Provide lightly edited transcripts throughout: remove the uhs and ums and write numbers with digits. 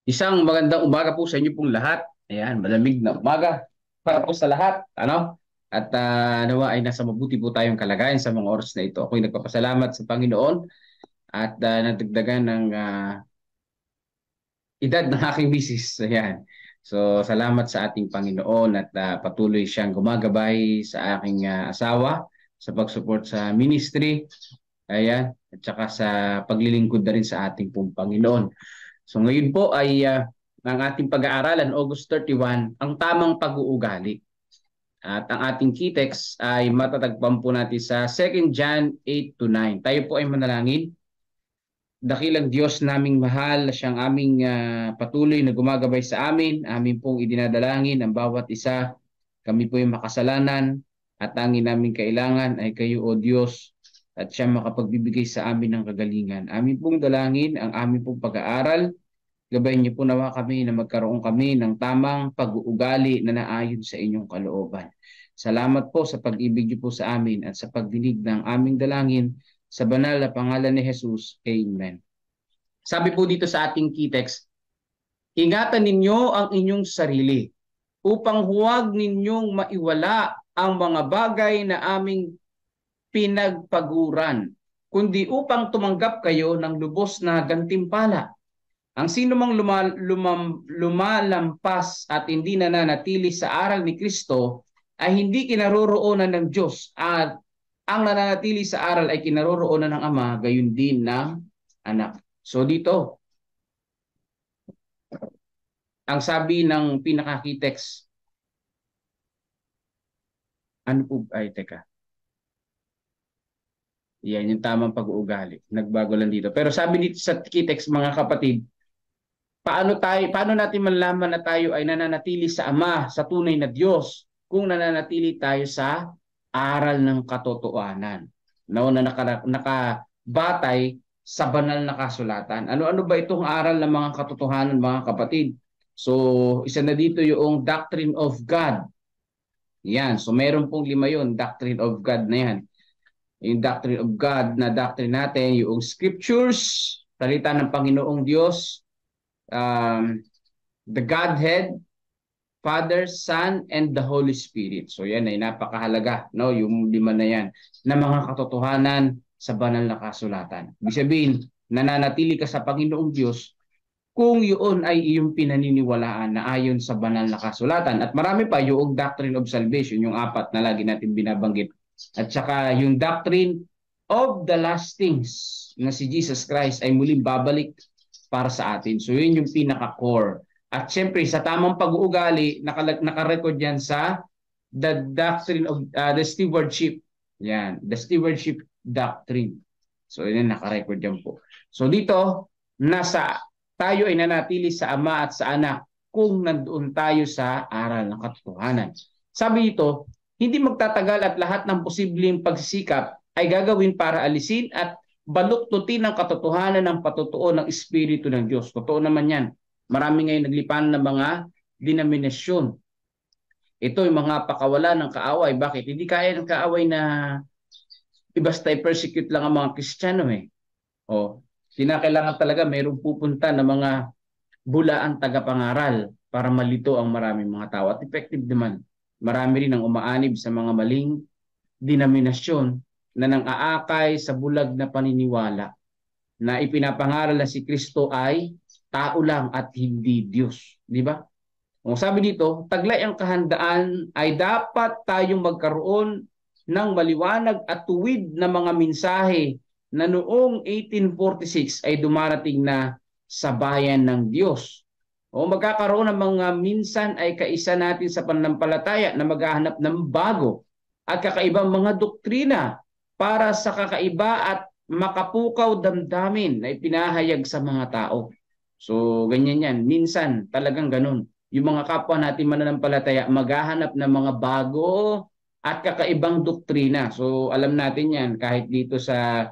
Isang magandang umaga po sa inyo pong lahat. Ayan, malamig na umaga para po sa lahat. Ano? At nawa ay nasa mabuti po tayong kalagayan sa mga oras na ito. Ako'y nagpapasalamat sa Panginoon at nadagdagan ng edad ng aking misis. Ayan. So, salamat sa ating Panginoon at patuloy siyang gumagabay sa aking asawa sa pag-support sa ministry. Ayan. At saka sa paglilingkod na rin sa ating pong Panginoon. So ngayon po ay ang ating pag-aaralan, August 31, ang tamang pag-uugali. At ang ating key text ay matatagpuan po natin sa 2 John 8 to 9. Tayo po ay manalangin. Dakilang Diyos naming mahal na siyang aming patuloy na gumagabay sa amin. Amin pong idinadalangin ang bawat isa. Kami po ay makasalanan at tanging naming kailangan ay kayo, O Diyos, at siya makapagbibigay sa amin ng kagalingan. Amin pong dalangin ang aming pong pag-aaral. Gabayan niyo po nawa kami na magkaroon kami ng tamang pag-uugali na naayon sa inyong kalooban. Salamat po sa pag-ibig niyo po sa amin at sa pagdinig ng aming dalangin sa banal na pangalan ni Jesus. Amen. Sabi po dito sa ating key text, ingatan ninyo ang inyong sarili upang huwag ninyong maiwala ang mga bagay na aming pinagpaguran, kundi upang tumanggap kayo ng lubos na gantimpala. Ang sino mang lumalampas at hindi nananatili sa aral ni Kristo ay hindi kinaroroonan ng Diyos, at ang nananatili sa aral ay kinaroroonan ng Ama, gayon din ng anak. So dito, ang sabi ng pinaka-key-text, ano po, ay teka, yan yung tamang pag-uugali. Nagbago lang dito. Pero sabi dito sa key-text, mga kapatid, paano natin malalaman na tayo ay nananatili sa Ama, sa tunay na Diyos, kung nananatili tayo sa aral ng katotohanan na nakabatay sa banal na kasulatan. Ano-ano ba itong aral ng mga katotohanan, mga kapatid? So, isa na dito yung doctrine of God. Yan. So, meron pong 5 yun, doctrine of God na yan. Yung doctrine of God na doctrine natin, yung scriptures, salita ng Panginoong Diyos, the Godhead, Father, Son, and the Holy Spirit. So yan ay napakahalaga, no? Yung 5 na yan, na mga katotohanan sa banal na kasulatan. Ibig sabihin, nananatili ka sa Panginoong Diyos kung yun ay iyong pinaniniwalaan na ayon sa banal na kasulatan. At marami pa yung doctrine of salvation, yung 4 na lagi natin binabanggit. At saka yung doctrine of the last things, na si Jesus Christ ay muling babalik para sa atin. So yun yung pinaka-core. At syempre, sa tamang pag-uugali, naka-record yan sa the doctrine of the stewardship. Yan, the stewardship doctrine. So yun, naka-record yan po. So dito, tayo ay nanatili sa Ama at sa Anak kung nandoon tayo sa aral ng katotohanan. Sabi dito, hindi magtatagal at lahat ng posibleng pagsisikap ay gagawin para alisin at baluktutin ng katotohanan ng patotoo ng Espiritu ng Diyos. Totoo naman yan. Marami ngayon naglipan ng mga denominasyon. Ito yung mga pakawala ng kaaway. Bakit? Hindi kaya ng kaaway na basta i-persecute lang ang mga Kristiyano eh. O, kinakailangan talaga mayroong pupunta ng mga bulaan tagapangaral para malito ang maraming mga tao. At effective naman. Marami rin ang umaanib sa mga maling denominasyon na nang-aakay sa bulag na paniniwala na ipinapangaral na si Kristo ay tao lang at hindi Diyos. Di ba? Kung sabi dito, taglay ang kahandaan ay dapat tayong magkaroon ng maliwanag at tuwid na mga mensahe na noong 1846 ay dumarating na sa bayan ng Diyos. O magkakaroon ng mga minsan ay kaisa natin sa pananampalataya na maghahanap ng bago at kakaibang mga doktrina para sa kakaiba at makapukaw damdamin na ipinahayag sa mga tao. So, ganyan yan. Minsan, talagang ganun. Yung mga kapwa natin mananampalataya, maghahanap ng mga bago at kakaibang doktrina. So, alam natin yan. Kahit dito sa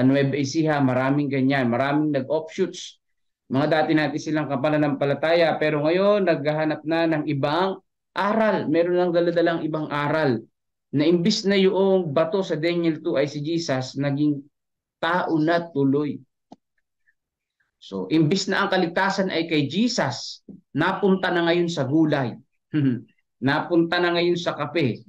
Nueva Ecija, maraming ganyan. Maraming nag-offshoots. Mga dati natin silang kapananampalataya, pero ngayon, naghahanap na ng ibang aral. Meron lang daladalang ibang aral. Na imbis na yung bato sa Daniel 2 ay si Jesus, naging tao na tuloy. So, imbis na ang kaligtasan ay kay Jesus, napunta na ngayon sa gulay. Napunta na ngayon sa kape.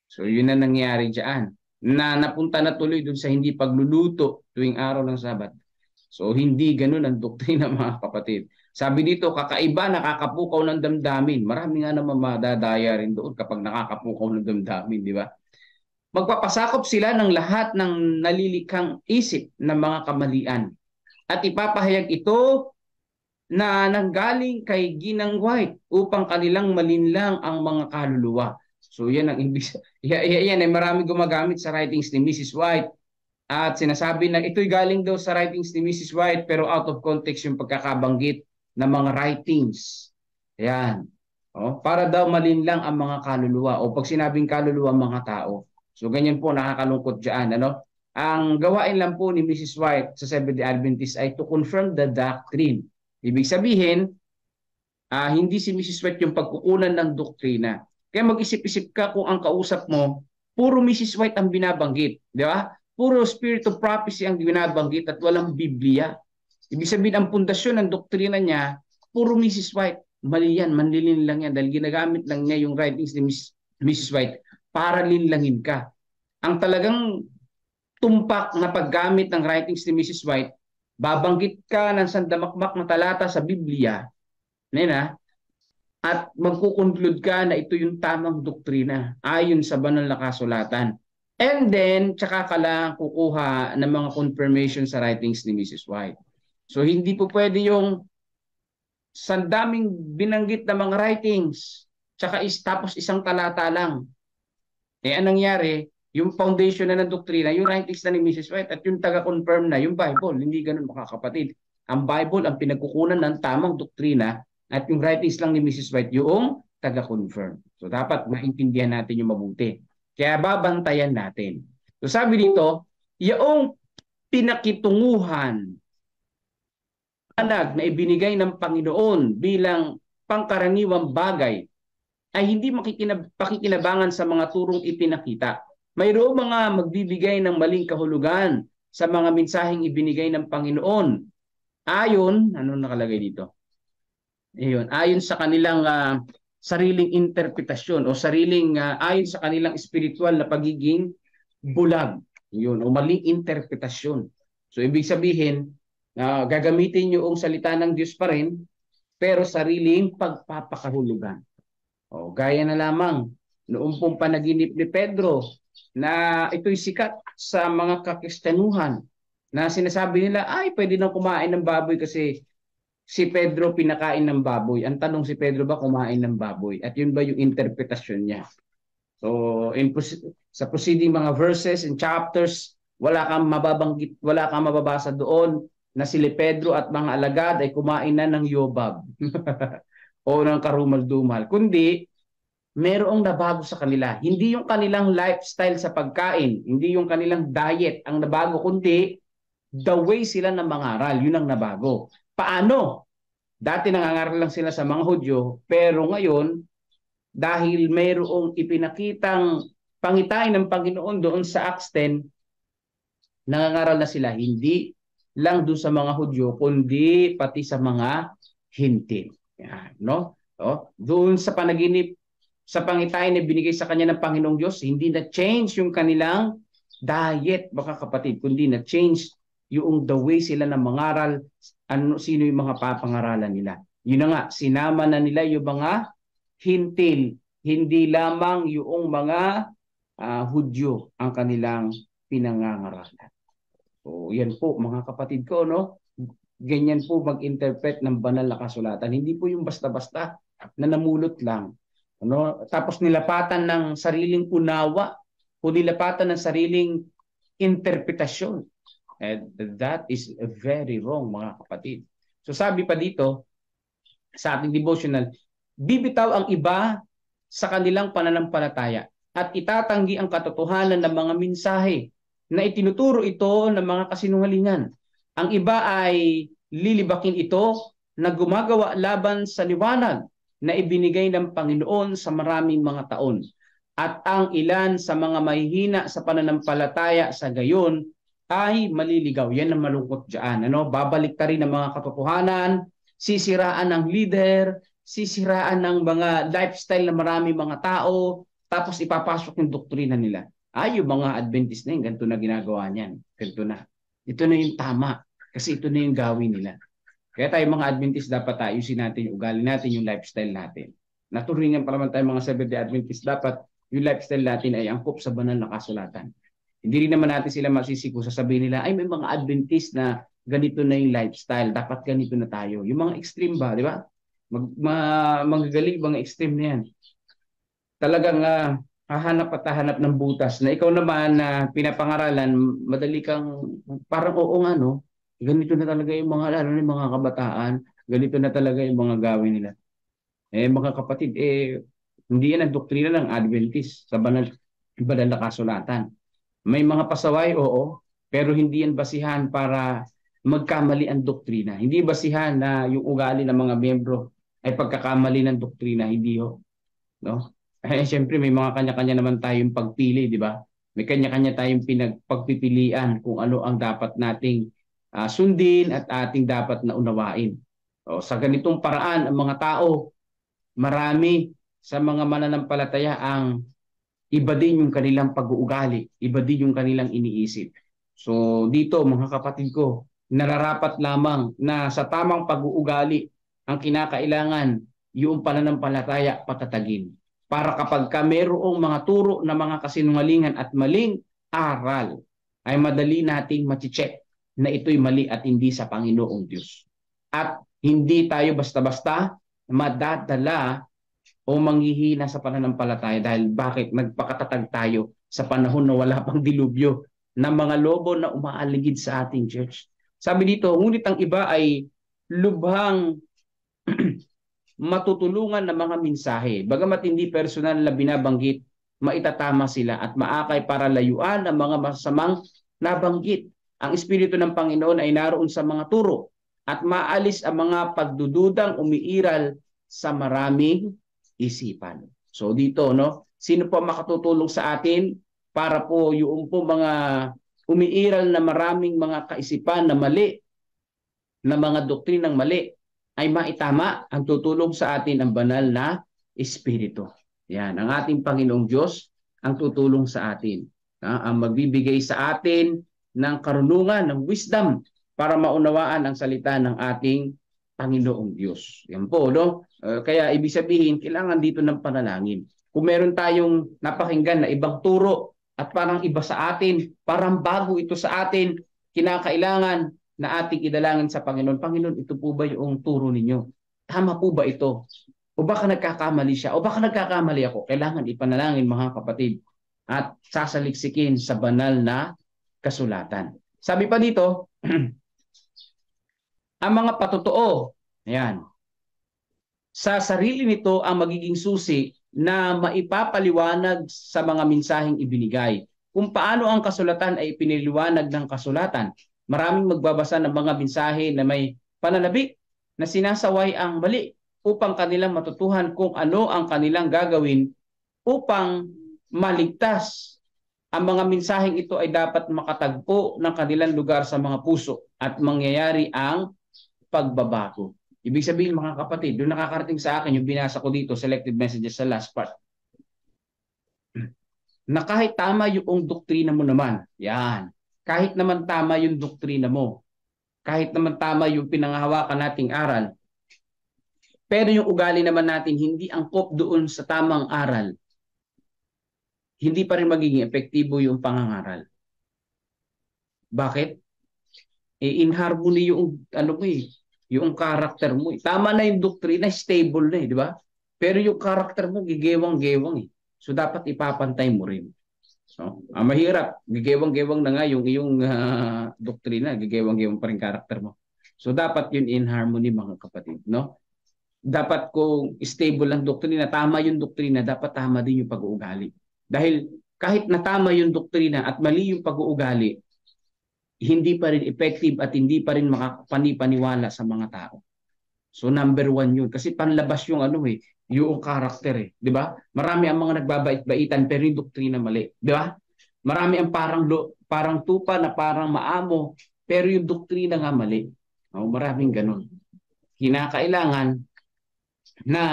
So, yun na nangyari diyan. Napunta na tuloy dun sa hindi pagluluto tuwing araw ng Sabat. So, hindi ganun ang doktrina, mga kapatid. Sabi dito, kakaiba, nakakapukaw ng damdamin. Marami nga naman madadaya rin doon kapag nakakapukaw ng damdamin, di ba? Magpapasakop sila ng lahat ng nalilikhang isip ng mga kamalian. At ipapahayag ito na nanggaling kay Ginang White upang kanilang malinlang ang mga kaluluwa. So yan ang ibig. Yan ay marami gumagamit sa writings ni Mrs. White. At sinasabi na ito'y galing daw sa writings ni Mrs. White pero out of context yung pagkakabanggit ng mga writings. Yan. Para daw malinlang ang mga kaluluwa o pag sinabing kaluluwa mga tao. So ganyan po nakakalungkot diyan, ano? Ang gawain lang po ni Mrs. White sa Seventh-day Adventist ay to confirm the doctrine. Ibig sabihin, hindi si Mrs. White yung pagkukunan ng doktrina. Kaya mag-isip-isip ka kung ang kausap mo, puro Mrs. White ang binabanggit, di ba? Puro spirit of prophecy ang binabanggit at walang Biblia. Ibig sabihin, ang pundasyon ng doktrina niya, puro Mrs. White. Mali yan, manlilin lang yan dahil ginagamit lang niya yung writings ni Mrs. White para linlangin ka. Ang talagang tumpak na paggamit ng writings ni Mrs. White, babanggit ka ng sandamakmak na talata sa Biblia, at magkukonclude ka na ito yung tamang doktrina ayon sa banal na kasulatan. And then, tsaka ka lang kukuha ng mga confirmation sa writings ni Mrs. White. So, hindi po pwede yung sandaming binanggit na mga writings, tsaka tapos isang talata lang. Anong nangyari? Yung foundation na ng doktrina, yung writings na ni Mrs. White at yung taga-confirm na, yung Bible. Hindi ganun, mga kapatid. Ang Bible ang pinagkukunan ng tamang doktrina at yung writings lang ni Mrs. White yung taga-confirm. So dapat maintindihan natin yung mabuti. Kaya babantayan natin. So sabi dito, yung pinakitunguhan na ibinigay ng Panginoon bilang pangkaraniwang bagay ay hindi pakikinabangan sa mga turong ipinakita. Mayroong mga magbibigay ng maling kahulugan sa mga mensaheng ibinigay ng Panginoon. Ayon, ano nakalagay dito? Ayon sa kanilang sariling interpretasyon o ayon sa kanilang spiritual na pagiging bulag. O maling interpretasyon. So ibig sabihin, gagamitin yung salita ng Diyos pa rin, pero sariling pagpapakahulugan. Gaya na lamang noong pong panaginip ni Pedro na ito'y sikat sa mga kakristanuhan na sinasabi nila, ay pwede nang kumain ng baboy kasi si Pedro pinakain ng baboy. Ang tanong, si Pedro ba kumain ng baboy? At yun ba yung interpretasyon niya? So sa preceding mga verses and chapters, wala kang mababanggit, wala kang mababasa doon na sila Pedro at mga alagad ay kumain na ng yobab o ng karumal-dumal. Kundi merong nabago sa kanila. Hindi yung kanilang lifestyle sa pagkain, hindi yung kanilang diet ang nabago, kundi the way sila na mangaral, yun ang nabago. Paano? Dati nangangaral lang sila sa mga Hudyo, pero ngayon, dahil mayroong ipinakitang pangitain ng Panginoon doon sa Acts 10, nangangaral na sila, hindi lang doon sa mga Hudyo, kundi pati sa mga Hintil. Yan, no? Doon sa panaginip, sa pangitain na binigay sa kanya ng Panginoong Diyos, hindi na-change yung kanilang diet, baka kapatid, kundi na-change yung the way sila na mangaral, sino yung mga papangaralan nila. Yun na nga, sinama na nila yung mga Hintil, hindi lamang yung mga Hudyo ang kanilang pinangangaralan. So, yan po mga kapatid ko, no? Ganyan po mag-interpret ng banal na kasulatan. Hindi po yung basta-basta na namulot lang. Tapos nilapatan ng sariling unawa o nilapatan ng sariling interpretasyon. And that is very wrong, mga kapatid. So sabi pa dito sa ating devotional, bibitaw ang iba sa kanilang pananampalataya at itatanggi ang katotohanan ng mga mensahe na itinuturo ito ng mga kasinungalingan. Ang iba ay lilibakin ito na gumagawa laban sa liwanag na ibinigay ng Panginoon sa maraming mga taon. At ang ilan sa mga mahihina sa pananampalataya sa gayon ay maliligaw. Yan ang malungkot dyan. Ano? Babalik ka rin ng mga katotohanan, sisiraan ng leader, sisiraan ng mga lifestyle na marami mga tao, tapos ipapasok yung doktrina nila. Ay, yung mga Adventist na yun, ganito na ginagawa niyan. Ganito na. Ito na yung tama. Kasi ito na yung gawin nila. Kaya tayo mga Adventist, dapat ayusin natin yung ugali natin, yung lifestyle natin. Naturingan pa naman tayo mga Seventh-day Adventist, dapat yung lifestyle natin ay angkop sa banal na kasulatan. Hindi rin naman natin sila masisiku, sasabihin nila, ay may mga Adventist na ganito na yung lifestyle, dapat ganito na tayo. Yung mga extreme ba, di ba? Magagaling, mga extreme na yan. Talagang hahanap at hahanap ng butas na ikaw naman na pinapangaralan, madali kang parang oo nga no, ganito na talaga yung mga lalo na yung mga kabataan, ganito na talaga yung mga gawin nila. Eh mga kapatid, hindi yan ang doktrina ng Adventist sa banal na kasulatan. May mga pasaway, oo, pero hindi yan basihan para magkamali ang doktrina. Hindi basihan na yung ugali ng mga miyembro ay pagkakamali ng doktrina, hindi ho. No? Siyempre may mga kanya-kanya naman tayong pagpili, di ba? May kanya-kanya tayong pagpipilian kung ano ang dapat nating sundin at ating dapat na unawain. O, sa ganitong paraan, ang mga tao, marami sa mga mananampalataya ang iba din yung kanilang pag-uugali, iba din yung kanilang iniisip. So dito mga kapatid ko, nararapat lamang na sa tamang pag-uugali ang kinakailangan yung pananampalataya patatagin. Para kapag ka mayroong mga turo na mga kasinungalingan at maling aral, ay madali nating machi-check na ito'y mali at hindi sa Panginoong Diyos. At hindi tayo basta-basta madadala o manghihina sa pananampalataya dahil bakit nagpakatatag tayo sa panahon na wala pang dilubyo ng mga lobo na umaaligid sa ating church. Sabi dito, ngunit ang iba ay lubhang matutulungan ng mga mensahe. Bagamat hindi personal na binabanggit, maitatama sila at maakay para layuan ang mga masamang nabanggit. Ang Espiritu ng Panginoon ay naroon sa mga turo at maalis ang mga pagdududang umiiral sa maraming isipan. So dito, no, sino po makatutulong sa atin para po yung po mga umiiral na maraming mga kaisipan na mali, na mga doktrinang mali, ay maitama ang tutulong sa atin ang banal na Espiritu. Yan, ang ating Panginoong Diyos ang tutulong sa atin. Ang magbibigay sa atin ng karunungan, ng wisdom para maunawaan ang salita ng ating Panginoong Diyos. Yan po, no? Kaya ibig sabihin, kailangan dito ng panalangin. Kung meron tayong napakinggan na ibang turo at parang iba sa atin, parang bago ito sa atin, kinakailangan na ating idalangin sa Panginoon. Panginoon, ito po ba yung turo ninyo? Tama po ba ito? O baka nagkakamali siya? O baka nagkakamali ako? Kailangan ipanalangin mga kapatid at sasaliksikin sa banal na kasulatan. Sabi pa dito, ang mga patotoo, ayan, sa sarili nito ang magiging susi na maipapaliwanag sa mga mensaheng ibinigay. Kung paano ang kasulatan ay piniliwanag ng kasulatan. Maraming magbabasa ng mga mensahe na may pananabik na sinasaway ang mali upang kanilang matutuhan kung ano ang kanilang gagawin upang maligtas. Ang mga mensaheng ito ay dapat makatagpo ng kanilang lugar sa mga puso at mangyayari ang pagbabago. Ibig sabihin mga kapatid, doon nakakarating sa akin yung binasa ko dito, selected messages sa last part, na kahit tama yung doktrina mo naman, yan, kahit naman tama yung doktrina mo, kahit naman tama yung pinanghahawakan nating aral, pero yung ugali naman natin hindi angkop doon sa tamang aral, hindi pa rin magiging epektibo yung pangangaral. Bakit? In harmony yung ano mo yung karakter mo. Tama na yung doktrina, stable na di ba? Pero yung karakter mo, gigewang-gewang So dapat ipapantay mo rin. So, mahirap, gigewang-gewang na nga yung iyong doktrina, gigewang-gewang pa rin karakter mo. So dapat yun in harmony mga kapatid, no? Dapat kung stable ang doktrina, tama yung doktrina, dapat tama din yung pag-uugali. Dahil kahit na tama yung doktrina at mali yung pag-uugali, hindi pa rin effective at hindi pa rin makapaniwala sa mga tao. So number one yun. Kasi panlabas yung yung karakter di ba? Marami ang mga nagbabait-baitan pero yung doktrina mali. Di ba? Marami ang parang tupa na parang maamo, pero yung doktrina nga mali. No, maraming ganun. Kinakailangan na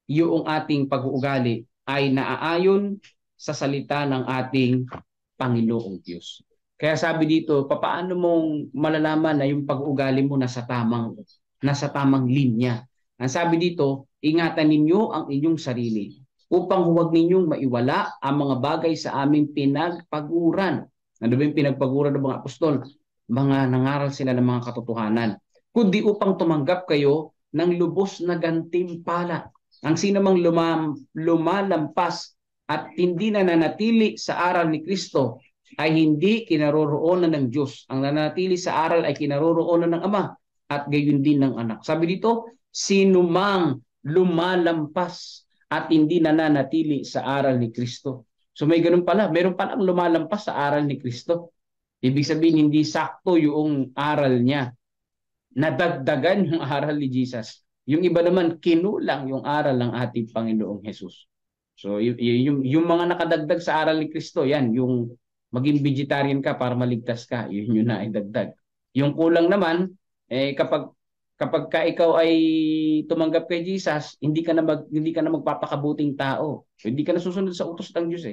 yung ating pag-uugali ay naaayon sa salita ng ating Panginoong Diyos. Kaya sabi dito, papaano mong malalaman na yung pag-uugali mo nasa tamang linya? Ang sabi dito, ingatan ninyo ang inyong sarili upang huwag ninyong maiwala ang mga bagay sa aming pinagpaguran. Ano ba yung pinagpaguran ng mga apostol? Mga nangaral sila ng mga katotohanan. Kundi upang tumanggap kayo ng lubos na gantimpala. Ang sino mang lumalampas at hindi na nanatili sa aral ni Kristo ay hindi kinaroroonan ng Diyos. Ang nanatili sa aral ay kinaroroonan ng Ama at gayon din ng Anak. Sabi dito, sino mang lumalampas at hindi nananatili sa aral ni Kristo. So may ganun pala. Meron palang lumalampas sa aral ni Kristo. Ibig sabihin, hindi sakto yung aral niya. Nadagdagan yung aral ni Jesus. Yung iba naman, kinulang yung aral ng ating Panginoong Jesus. So, yung mga nakadagdag sa aral ni Kristo, yan, yung maging vegetarian ka para maligtas ka, yun na ay dagdag. Yung kulang naman, kapag ka ikaw ay tumanggap kay Jesus, hindi ka na magpapakabuting tao. So, hindi ka na susunod sa utos ng Diyos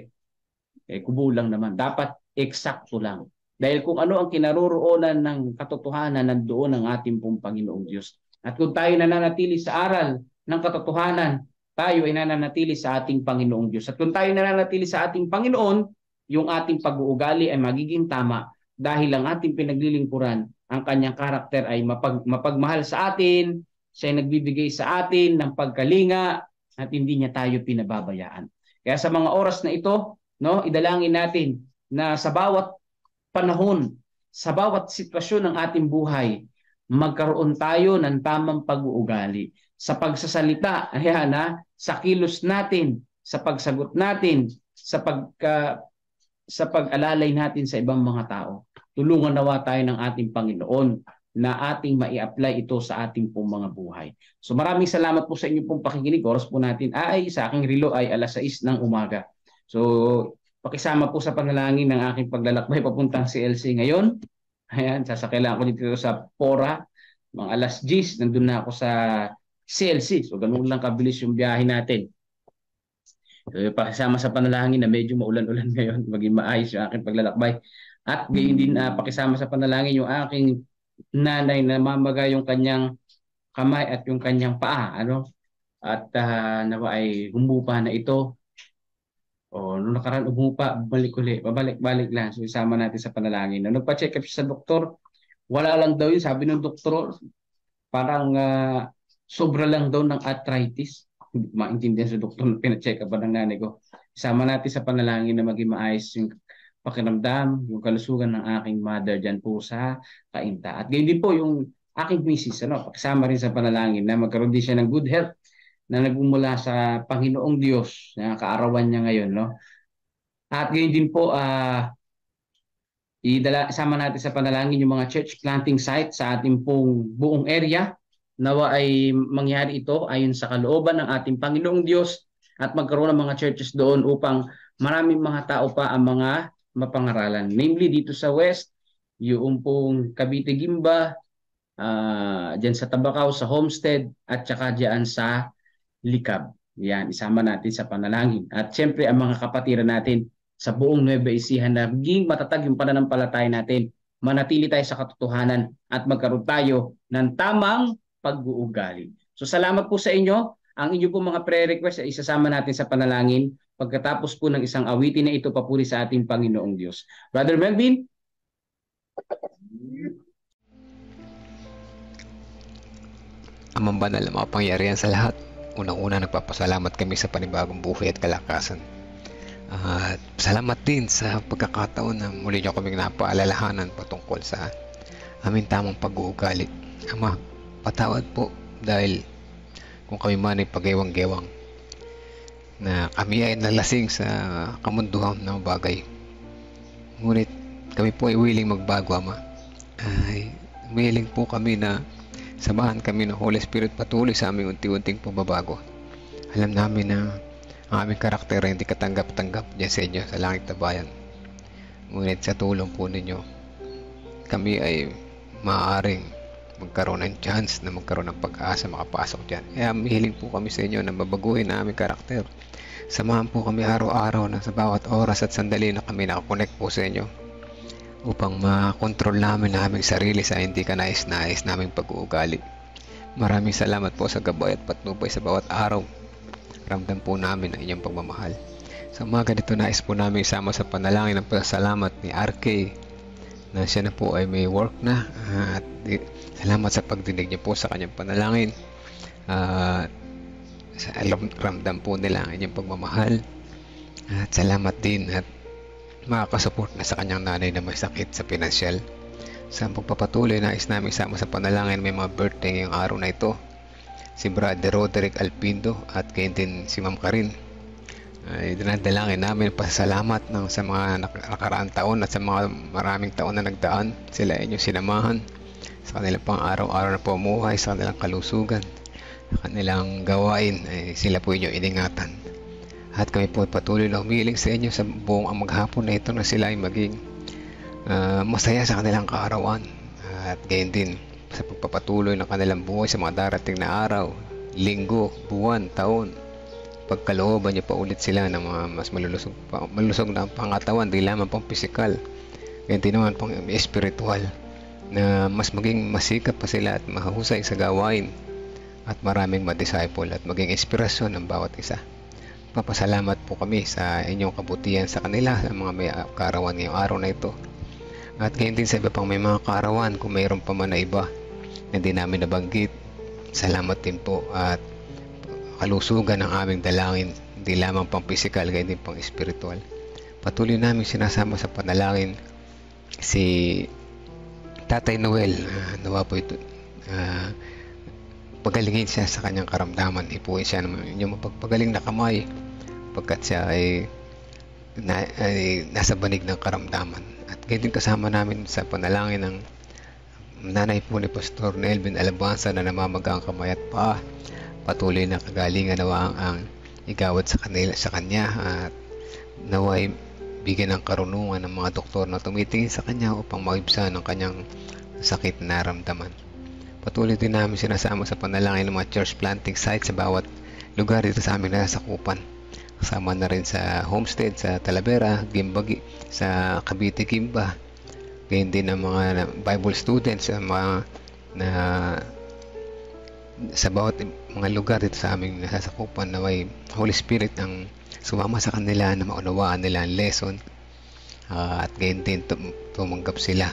kubulang naman. Dapat eksakto lang. Dahil kung ano ang kinaroroonan ng katotohanan, nandoon ang ating pong Panginoong Diyos. At kung tayo nananatili sa aral ng katotohanan, tayo ay nananatili sa ating Panginoong Diyos. At kung tayo nananatili sa ating Panginoon, yung ating pag-uugali ay magiging tama dahil ang ating pinaglilingkuran, ang kanyang karakter ay mapagmahal sa atin, siya ay nagbibigay sa atin ng pagkalinga at hindi niya tayo pinababayaan. Kaya sa mga oras na ito, no, idalangin natin na sa bawat panahon, sa bawat sitwasyon ng ating buhay, magkaroon tayo ng tamang pag-uugali. Sa pagsasalita, sa kilos natin, sa pagsagot natin, sa pag-alalay natin sa ibang mga tao. Tulungan nawa tayo ng ating Panginoon na ating mai-apply ito sa ating pong mga buhay. So maraming salamat po sa inyong pong pakikinig. Oras po natin sa aking relo ay 6:00 ng umaga. So pakisama po sa panalangin ng aking paglalakbay papuntang CLC ngayon. Ayan, sasakailan ko dito sa Pora, mga 10:00, nandun na ako sa CLC. So ganun lang kabilis yung biyahe natin. So pakisama sa panalangin na medyo maulan-ulan ngayon, maging maayos yung aking paglalakbay. At gayon din pakisama sa panalangin yung aking nanay na mamaga yung kanyang kamay at yung kanyang paa. At nawa ay humupa na ito. Nung nakaraan umupa, babalik lang. So isama natin sa panalangin. Nagpa-check up siya sa doktor, wala lang daw yun. Sabi ng doktor, parang sobra lang daw ng arthritis. Hindi maintindihan sa doktor na pina-check up ba ng nanay ko. Isama natin sa panalangin na maging maayos yung pakiramdam, yung kalusugan ng aking mother dyan po sa Cainta. At gayon din po yung aking misis, pakisama rin sa panalangin na magkaroon din siya ng good health na nagmumula sa Panginoong Diyos na kaarawan niya ngayon. At gayon din po, isama natin sa panalangin yung mga church planting site sa ating pong buong area. Nawa ay mangyari ito ayon sa kalooban ng ating Panginoong Diyos at magkaroon ng mga churches doon upang maraming mga tao pa ang mga mapangaralan. Namely dito sa West, yung pong Cavite Gimba, dyan sa Tabacao, sa Homestead, at saka dyan sa Likab. Yan, isama natin sa panalangin. At siyempre ang mga kapatiran natin sa buong Nueva Ecija na maging matatag yung pananampalataya natin, manatili tayo sa katotohanan at magkaroon tayo ng tamang pag-uugali. So salamat po sa inyo. Ang inyo po mga prayer request ay isasama natin sa panalangin pagkatapos po ng isang awitin na ito papuri sa ating Panginoong Diyos. Brother Melvin? Amang banal na makapangyarihan sa lahat. Unang-una nagpapasalamat kami sa panibagong buhay at kalakasan. At salamat din sa pagkakataon na muli niyo kaming napaalalahanan patungkol sa aming tamang pag-uugali. Ama, patawad po dahil kung kami man ay pagewang-gewang na kami ay nalasing sa kamunduhan ng bagay. Ngunit kami po ay willing magbago, Ama. Ay willing po kami na samahan kami ng Holy Spirit patuloy sa aming unti-unting pagbabago. Alam namin na Ang aming karakter ay hindi katanggap-tanggap dyan sa inyo sa langit na bayan. Ngunit sa tulong po ninyo, kami ay maaaring magkaroon ng chance na magkaroon ng pag-asa makapasok dyan. Kaya mihiling po kami sa inyo na mabaguhin na aming karakter. Samahan po kami araw-araw na sa bawat oras at sandali na kami nakakonect po sa inyo upang makontrol namin na aming sarili sa hindi kanais-nais naming pag-uugali. Maraming salamat po sa gabay at patnubay sa bawat araw. Ramdam po namin ang inyong pagmamahal. Sa umaga dito, nais po namin isama sa panalangin ng pasalamat ni RK na siya na po ay may work na, at salamat sa pagdinig niyo po sa kanyang panalangin. Ramdam po nila ang inyong pagmamahal, at salamat din at makakasupport na sa kanyang nanay na may sakit sa pinansyal. Sa pagpapatuloy, nais namin isama sa panalangin may mga birthday ngayong araw na ito. Si Brother Roderick Alpindo at kayo din si Ma'am Karin. Ay dinadalangin namin pasalamat sa mga nakaraang taon at sa mga maraming taon na nagdaan. Sila inyong sinamahan sa kanilang pang araw-araw na pamumuhay, sa kanilang kalusugan, sa kanilang gawain. Ay sila po inyong iningatan. At kami po patuloy na humiling sa inyo sa buong maghapon na ito na sila ay maging masaya sa kanilang kaarawan, at gayon din sa pagpapatuloy ng kanilang buhay sa mga darating na araw, linggo, buwan, taon. Pagkalooban niyo pa ulit sila ng mga mas malusog na pangatawan, di lamang pang pisikal, gayon din naman pang espiritual, na mas maging masikap pa sila at mahusay sa gawain, at maraming ma-disciple at maging inspirasyon ng bawat isa. Papasalamat po kami sa inyong kabutihan sa kanila, sa mga may kaarawan ngayong araw na ito. At ngayon din sa iba pang may mga kaarawan, kung mayroon pa man na iba na hindi namin nabanggit, salamat din po, at kalusugan ng aming dalangin, hindi lamang pang physical, gayon din pang spiritual. Patuloy namin sinasama sa panalangin si Tatay Noel. Nawa po ito, pagalingin siya sa kanyang karamdaman. Ipuin siya ng inyong mapagpagaling na kamay pagkat siya ay nasa banig ng karamdaman. At ganyan kasama namin sa panalangin ng nanay po ni Pastor Nelvin Alabanza na namamaga ang kamay at paa. Patuloy na kagalingan nawa ang igawad sa kanya, at naway bigyan ng karunungan ng mga doktor na tumitingin sa kanya upang maibsan ang kanyang sakit na naramdaman. Patuloy din namin sinasama sa panalangin ng mga church planting sites sa bawat lugar dito sa aming nasasakupan. Kasama na rin sa homestead sa Talavera, Gimbagi, sa Cavite, Gimba. Gayon din ang mga Bible students sa sa bawat mga lugar dito sa aming nasasakupan, na may Holy Spirit ang sumama sa kanila na maunawaan nila ang lesson, at gayon din tumanggap sila.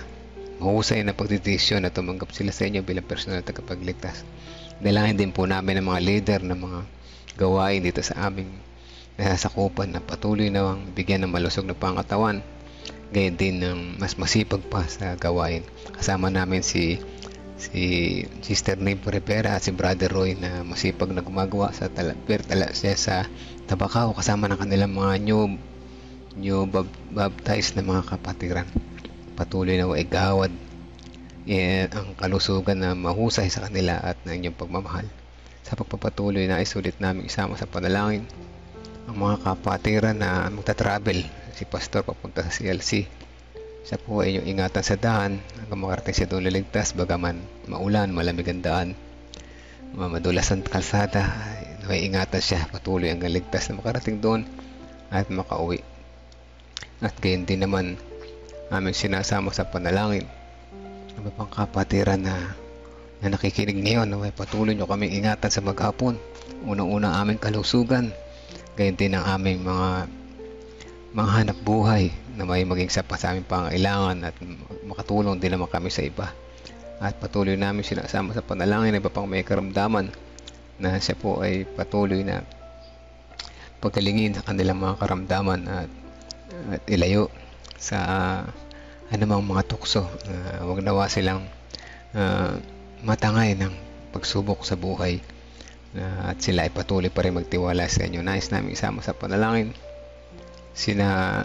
Mahusay na pagdidesisyon na tumanggap sila sa inyo bilang personal na tagapagligtas. Dalangin din po namin ng mga leader ng mga gawain dito sa aming nasasakupan na patuloy na bigyan ng malusog na pangatawan, gayon din ng mas masipag pa sa gawain. Kasama namin si Sister Nib Rivera at si Brother Roy na masipag na gumagawa sa sa Tabacao, kasama ng kanilang mga new baptized na mga kapatiran. Patuloy na igawad ang kalusugan na mahusay sa kanila at ng inyong pagmamahal. Sa pagpapatuloy na isulit namin isama sa panalangin ang mga kapatiran na magta-travel, si Pastor papunta sa CLC. Siya po ay inyong ingatan sa daan hanggang makarating siya doon liligtas, bagaman maulan, malamig ang daan, madulas ang kalsada, ay ingatan siya patuloy hanggang ligtas na makarating doon at makauwi. At gayon din naman aming sinasama sa panalangin ang mga kapatiran na nakikinig ngayon, na may patuloy nyo kaming ingatan sa maghapon. Unang-una aming kalusugan, gayon din ang aming mga hanap buhay na may maging sapat sa aming pangailangan, at makatulong din naman kami sa iba. At patuloy namin sinasama sa panalangin na iba pang may karamdaman, na siya po ay patuloy na pagkalingin sa kanilang mga karamdaman at ilayo sa anumang mga tukso. Huwag nawa silang matangay ng pagsubok sa buhay, at sila ay patuloy pa rin magtiwala sa inyo. Nais namin isama sa panalangin sina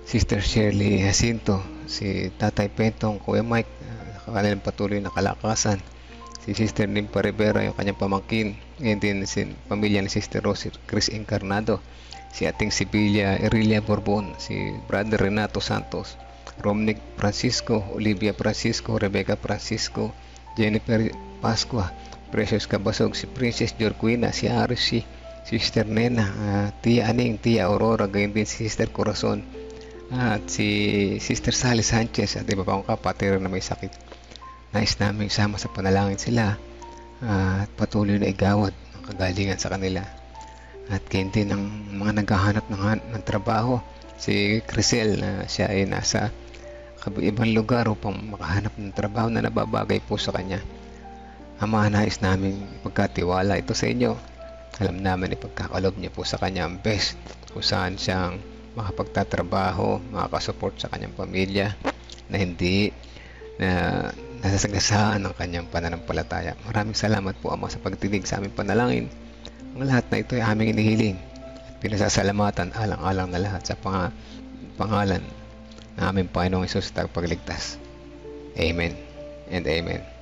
Sister Shirley Jacinto, si Tatay Pentong, Kuya Mike, kanilang patuloy na kalakasan, si Sister Nimpa Rivera, yung kanyang pamangkin, ngayon din si pamilya ni Sister Rosy Chris Encarnado, si ating Sibilia Erilia Borbon, si Brother Renato Santos, Romnick Francisco, Olivia Francisco, Rebecca Francisco, Jennifer Pascua, Precious Cabasog, si Princess Jorquina, si Aris, si Sister Nena, Tia Aning, Tia Aurora, gayon din si Sister Corazon, at si Sister Sally Sanchez at iba pa akong kapatid na may sakit. Nais namin sama sa panalangin sila at patuloy na igawad ang kagalingan sa kanila. At gayon din ang mga naghahanap ng trabaho, si Crisel na siya ay nasa ibang lugar upang makahanap ng trabaho na nababagay po sa kanya. Ama, nais namin pagkatiwala ito sa inyo. Alam namin ipagkakalob niyo po sa kanya ang best kung saan siyang makapagtatrabaho, makakasupport sa kanyang pamilya na hindi na nasasagasaan ng kanyang pananampalataya. Maraming salamat po, Ama, sa pagtinig sa aming panalangin. Ang lahat na ito ay aming inihiling at pinasasalamatan alang-alang na lahat sa pangalan ng aming Panginoong Hesus at Tagapagligtas. Amen and Amen.